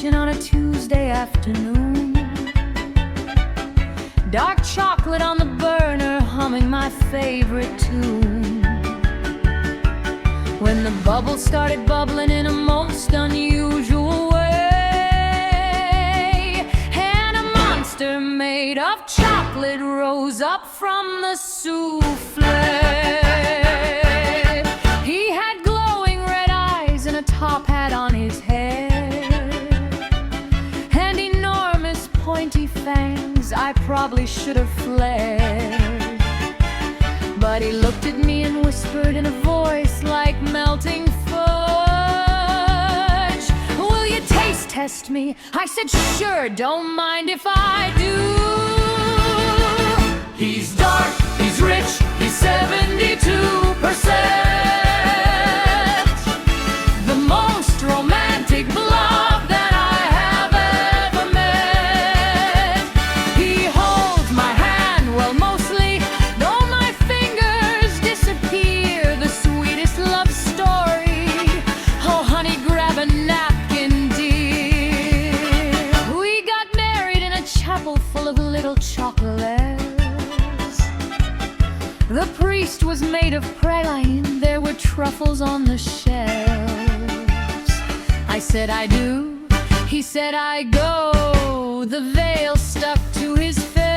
kitchen on a Tuesday afternoon. Dark chocolate on the burner, humming my favorite tune. When the bubbles started bubbling in a most unusual way, and a monster made of chocolate rose up from the souffle. He had glowing red eyes and a top hat on his head, and enormous pointy fangs. I probably should have fled, but he looked at me and whispered in a voice like melting fudge, "Will you taste test me?" I said, "Sure, don't mind if I do." He's dark, he's rich, he's 72%. The most romantic blob that I have ever met. He holds my hand, well mostly, though my fingers disappear. The sweetest love story. Oh honey, grab a napkin, dear. We got married in a chapel full of little chocolates. The priest was made of praline, there were truffles on the shelves. I said I do, he said I go. The veil stuck to his face.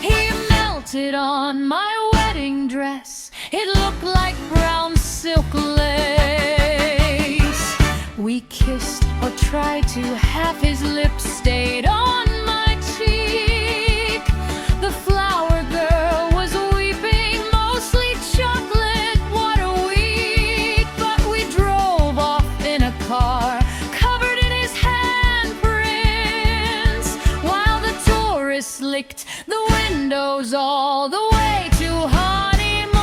He melted on my wedding dress, it looked like brown silk lace. We kissed or tried to, half his lips stayed on my cheek. The flower girl was weeping, mostly chocolate, what a week. But we drove off in a car covered in his handprints, while the tourists licked the windows all the way to honeymoon.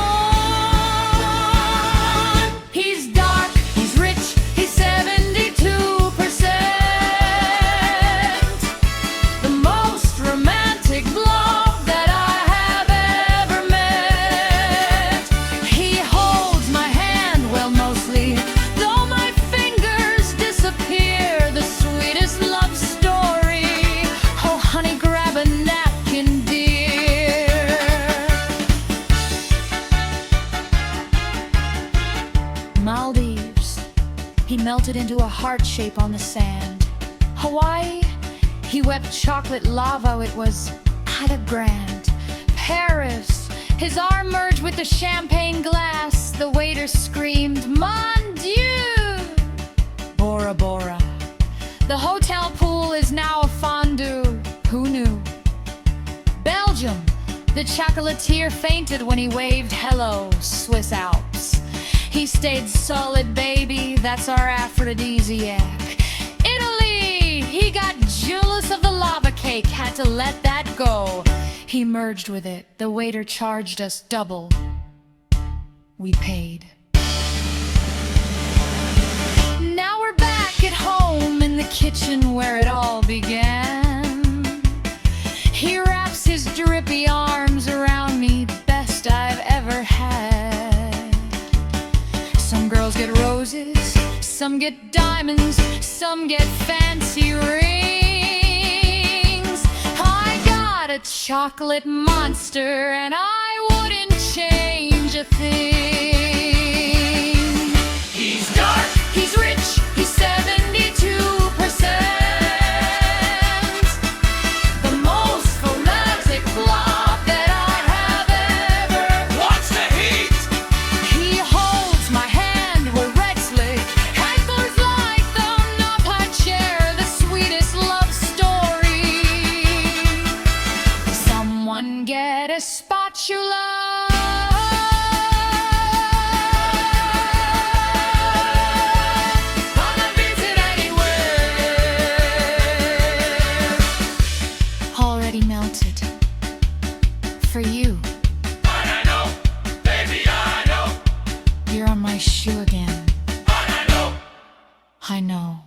He's dark, he's rich, he's 72%. The most romantic blob that I have ever met. He holds my hand, well mostly, though my fingers disappear. The sweetest love story. Oh honey, grab a napkin, dear. Maldives, he melted into a heart shape on the sand. Hawaii, he wept chocolate lava, it was kinda grand. Paris, his arm merged with the champagne glass. The waiter screamed, "Mon Dieu!" Bora Bora, the hotel pool is now a fondue. Who knew? Belgium, the chocolatier fainted when he waved hello, Swiss Alps. He stayed solid, baby, that's our aphrodisiac. Italy, he got jealous of the lava cake, had to let that go. He merged with it, the waiter charged us double. We paid. Now we're back at home in the kitchen where it all began. He wraps his drippy arms around me, best I've ever had. Some girls get roses, some get diamonds, some get fancy rings. I got a chocolate monster and I wouldn't change a thing. He's dark, he's rich, he's 72%. The most romantic blob that I have ever. What's the heat? He holds my hand, we're red slick, and goes like the Napa chair. The sweetest love story. Someone get a spatula. Already melted for you. But I know, baby, I know. You're on my shoe again. But I know. I know.